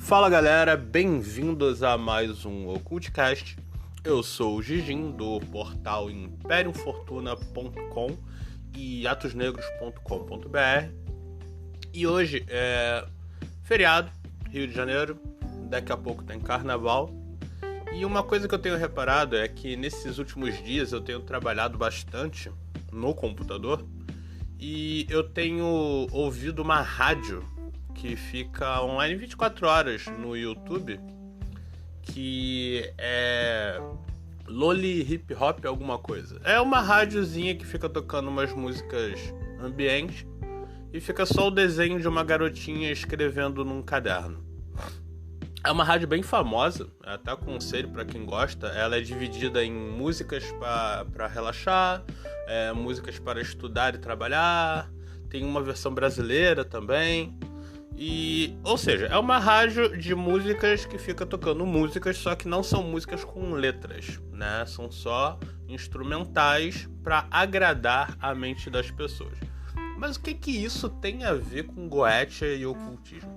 Fala galera, bem-vindos a mais um Occultcast. Eu sou o Gigim do portal imperiumfortuna.com e atosnegros.com.br. E hoje é feriado, Rio de Janeiro, daqui a pouco tem carnaval. E uma coisa que eu tenho reparado é que nesses últimos dias eu tenho trabalhado bastante no computador e eu tenho ouvido uma rádio que fica online 24 horas no YouTube, que é Loli Hip Hop alguma coisa. É uma rádiozinha que fica tocando umas músicas ambientes e fica só o desenho de uma garotinha escrevendo num caderno. É uma rádio bem famosa, até aconselho para quem gosta. Ela é dividida em músicas para relaxar, músicas para estudar e trabalhar, tem uma versão brasileira também. Ou seja, é uma rádio de músicas que fica tocando músicas, só que não são músicas com letras, né? São só instrumentais para agradar a mente das pessoas. Mas o que isso tem a ver com Goetia e ocultismo?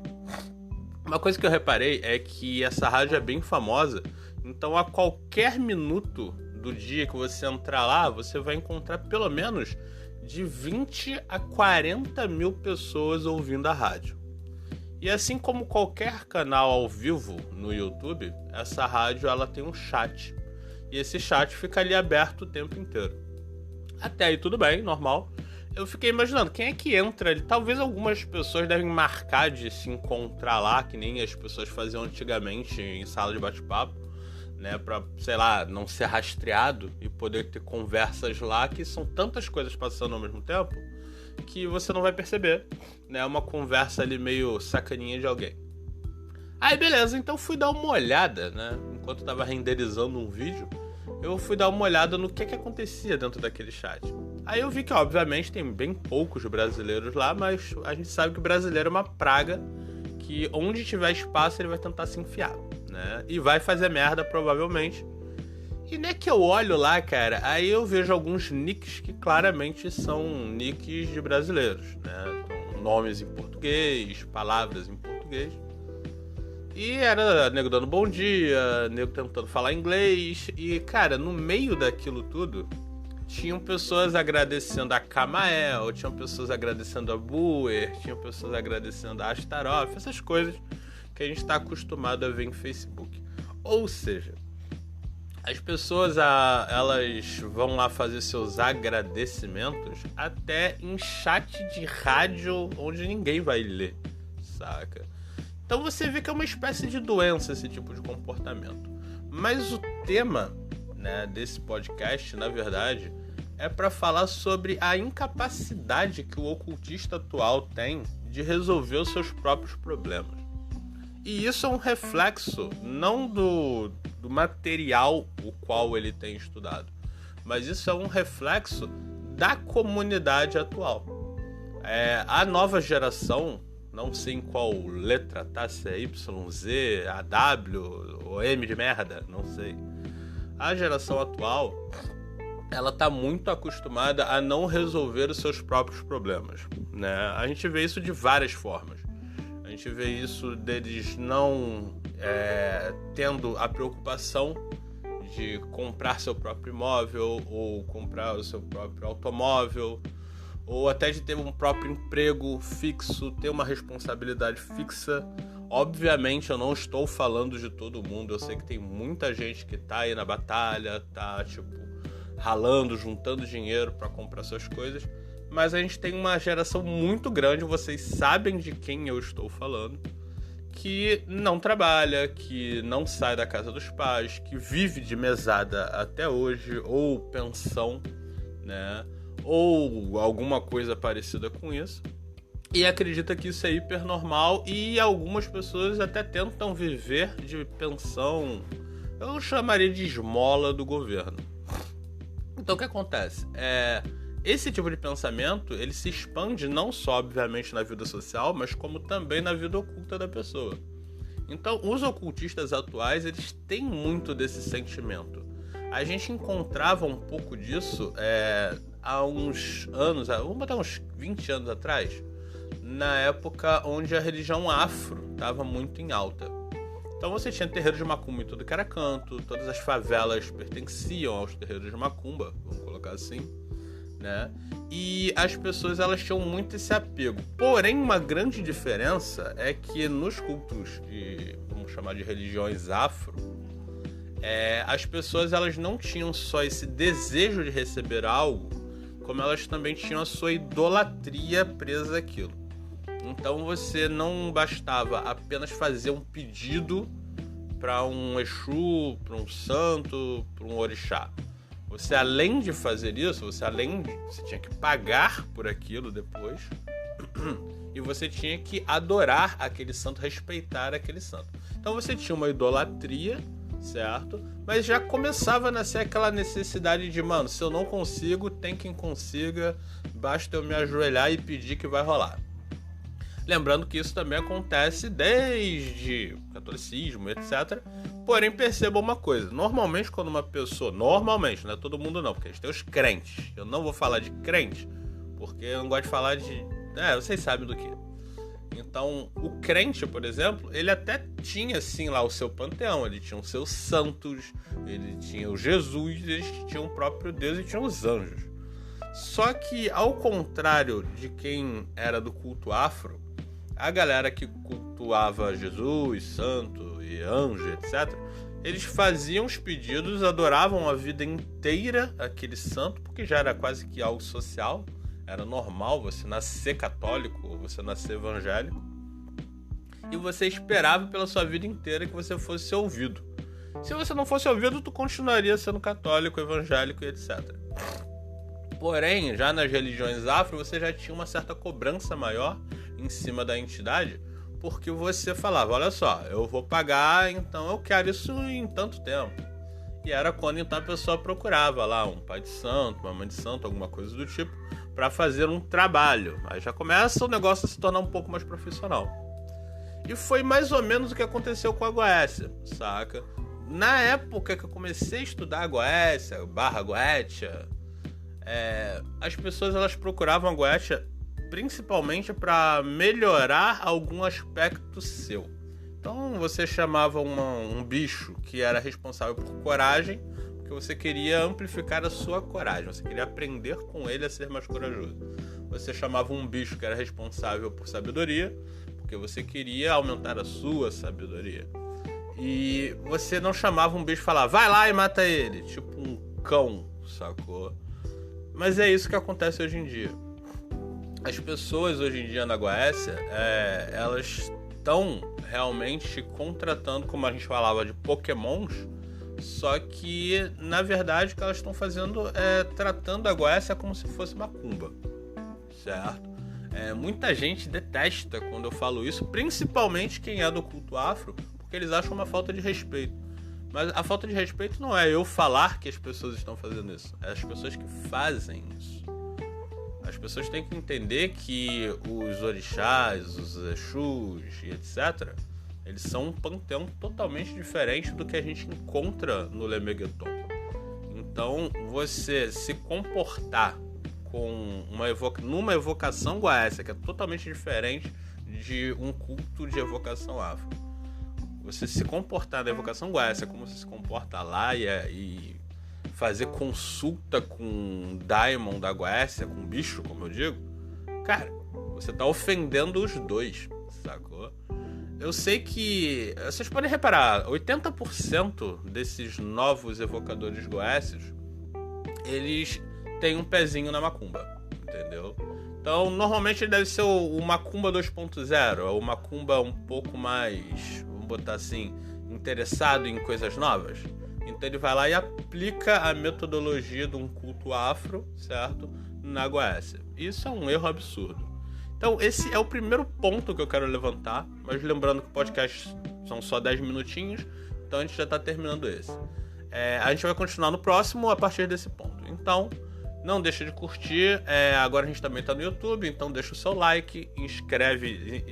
Uma coisa que eu reparei é que essa rádio é bem famosa, então a qualquer minuto do dia que você entrar lá, você vai encontrar pelo menos de 20 a 40 mil pessoas ouvindo a rádio. E assim como qualquer canal ao vivo no YouTube, essa rádio ela tem um chat. E esse chat fica ali aberto o tempo inteiro. Até aí tudo bem, normal. Eu fiquei imaginando, quem é que entra ali? Talvez algumas pessoas devem marcar de se encontrar lá, que nem as pessoas faziam antigamente em sala de bate-papo, né? Pra, sei lá, não ser rastreado e poder ter conversas lá, que são tantas coisas passando ao mesmo tempo que você não vai perceber, né? Uma conversa ali meio sacaninha de alguém. Aí beleza, então fui dar uma olhada, né? Enquanto eu tava renderizando um vídeo, eu fui dar uma olhada no que acontecia dentro daquele chat. Aí eu vi que, obviamente, tem bem poucos brasileiros lá, mas a gente sabe que o brasileiro é uma praga que onde tiver espaço ele vai tentar se enfiar, né? E vai fazer merda, provavelmente. E nem que eu olho lá, cara, aí eu vejo alguns nicks que claramente são nicks de brasileiros, né? Então, nomes em português, palavras em português. E era nego dando bom dia, nego tentando falar inglês. E, cara, no meio daquilo tudo, tinham pessoas agradecendo a Kamael, tinham pessoas agradecendo a Buer, tinham pessoas agradecendo a Astaroth, essas coisas que a gente está acostumado a ver em Facebook. Ou seja, as pessoas elas vão lá fazer seus agradecimentos até em chat de rádio onde ninguém vai ler, saca? Então você vê que é uma espécie de doença esse tipo de comportamento. Mas o tema, né, desse podcast, na verdade, é para falar sobre a incapacidade que o ocultista atual tem de resolver os seus próprios problemas. E isso é um reflexo não do material o qual ele tem estudado, mas isso é um reflexo da comunidade atual. A nova geração, não sei em qual letra tá, se é Y, Z, A, W ou M de merda, não sei. A geração atual, ela tá muito acostumada a não resolver os seus próprios problemas, né? A gente vê isso de várias formas. A gente vê isso deles não tendo a preocupação de comprar seu próprio imóvel ou comprar o seu próprio automóvel, ou até de ter um próprio emprego fixo, ter uma responsabilidade fixa. Obviamente eu não estou falando de todo mundo, eu sei que tem muita gente que tá aí na batalha, tá ralando, juntando dinheiro para comprar suas coisas, mas a gente tem uma geração muito grande, vocês sabem de quem eu estou falando, que não trabalha, que não sai da casa dos pais, que vive de mesada até hoje, ou pensão, né? Ou alguma coisa parecida com isso, e acredita que isso é hiper normal, e algumas pessoas até tentam viver de pensão, eu chamaria de esmola do governo. Então o que acontece? Esse tipo de pensamento, ele se expande não só, obviamente, na vida social, mas como também na vida oculta da pessoa. Então, os ocultistas atuais, eles têm muito desse sentimento. A gente encontrava um pouco disso há uns anos, vamos botar uns 20 anos atrás, na época onde a religião afro estava muito em alta. Então você tinha terreiros de macumba em tudo que era canto, todas as favelas pertenciam aos terreiros de macumba, vamos colocar assim, né? E as pessoas, elas tinham muito esse apego. Porém, uma grande diferença é que nos cultos de, vamos chamar de religiões afro, as pessoas, elas não tinham só esse desejo de receber algo, como elas também tinham a sua idolatria presa àquilo. Então você não bastava apenas fazer um pedido para um Exu, para um santo, para um orixá. Você, além de fazer isso, você tinha que pagar por aquilo depois e você tinha que adorar aquele santo, respeitar aquele santo. Então você tinha uma idolatria, certo? Mas já começava a nascer aquela necessidade de, mano, se eu não consigo, tem quem consiga, basta eu me ajoelhar e pedir que vai rolar. Lembrando que isso também acontece desde o catolicismo, etc. Porém, perceba uma coisa. Normalmente, quando uma pessoa... Normalmente, não é todo mundo não, porque a gente tem os crentes. Eu não vou falar de crente, porque eu não gosto de falar de... vocês sabem do que. Então, o crente, por exemplo, ele até tinha, assim, lá o seu panteão. Ele tinha os seus santos, ele tinha o Jesus, eles tinham o próprio Deus e tinham os anjos. Só que, ao contrário de quem era do culto afro, a galera que cultuava Jesus, santo e anjo, etc., eles faziam os pedidos, adoravam a vida inteira aquele santo, porque já era quase que algo social, era normal você nascer católico ou você nascer evangélico, e você esperava pela sua vida inteira que você fosse ouvido. Se você não fosse ouvido, tu continuaria sendo católico, evangélico e etc. Porém, já nas religiões afro, você já tinha uma certa cobrança maior em cima da entidade, porque você falava, olha só, eu vou pagar, então eu quero isso em tanto tempo. E era quando então a pessoa procurava lá um pai de santo, uma mãe de santo, alguma coisa do tipo, para fazer um trabalho. Aí já começa o negócio a se tornar um pouco mais profissional. E foi mais ou menos o que aconteceu com a Goécia, saca? Na época que eu comecei a estudar a Goécia, Goetia, as pessoas, elas procuravam a Goetia principalmente para melhorar algum aspecto seu. Então você chamava um bicho que era responsável por coragem, porque você queria amplificar a sua coragem, você queria aprender com ele a ser mais corajoso. Você chamava um bicho que era responsável por sabedoria, porque você queria aumentar a sua sabedoria. E você não chamava um bicho e falava, vai lá e mata ele, tipo um cão, sacou? Mas é isso que acontece hoje em dia. As pessoas hoje em dia na Goécia, elas estão realmente contratando, como a gente falava, de pokémons, só que, na verdade, o que elas estão fazendo é tratando a Goécia como se fosse macumba, certo? Muita gente detesta quando eu falo isso, principalmente quem é do culto afro, porque eles acham uma falta de respeito. Mas a falta de respeito não é eu falar que as pessoas estão fazendo isso, é as pessoas que fazem isso. As pessoas têm que entender que os orixás, os exus e etc., eles são um panteão totalmente diferente do que a gente encontra no Lemegeton. Então, você se comportar com numa evocação goécia, que é totalmente diferente de um culto de evocação afro. Você se comportar na evocação goécia como você se comporta lá e fazer consulta com um daimon da Goécia, com um bicho, como eu digo, cara, você tá ofendendo os dois, sacou? Eu sei que, vocês podem reparar, 80% desses novos evocadores goécios, eles têm um pezinho na macumba, entendeu? Então, normalmente ele deve ser o macumba 2.0, o macumba um pouco mais, vamos botar assim, interessado em coisas novas. Então ele vai lá e aplica a metodologia de um culto afro, certo? Na Goécia. Isso é um erro absurdo. Então esse é o primeiro ponto que eu quero levantar, mas lembrando que o podcast são só 10 minutinhos, então a gente já está terminando esse. A gente vai continuar no próximo a partir desse ponto. Então, não deixa de curtir. Agora a gente também está no YouTube, então deixa o seu like,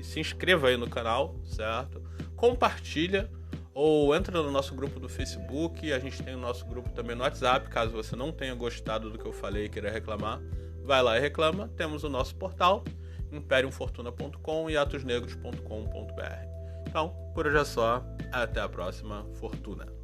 se inscreva aí no canal, certo? Compartilha. Ou entra no nosso grupo do Facebook, a gente tem o nosso grupo também no WhatsApp, caso você não tenha gostado do que eu falei e queira reclamar, vai lá e reclama. Temos o nosso portal, imperiumfortuna.com e atosnegros.com.br. Então, por hoje é só. Até a próxima. Fortuna.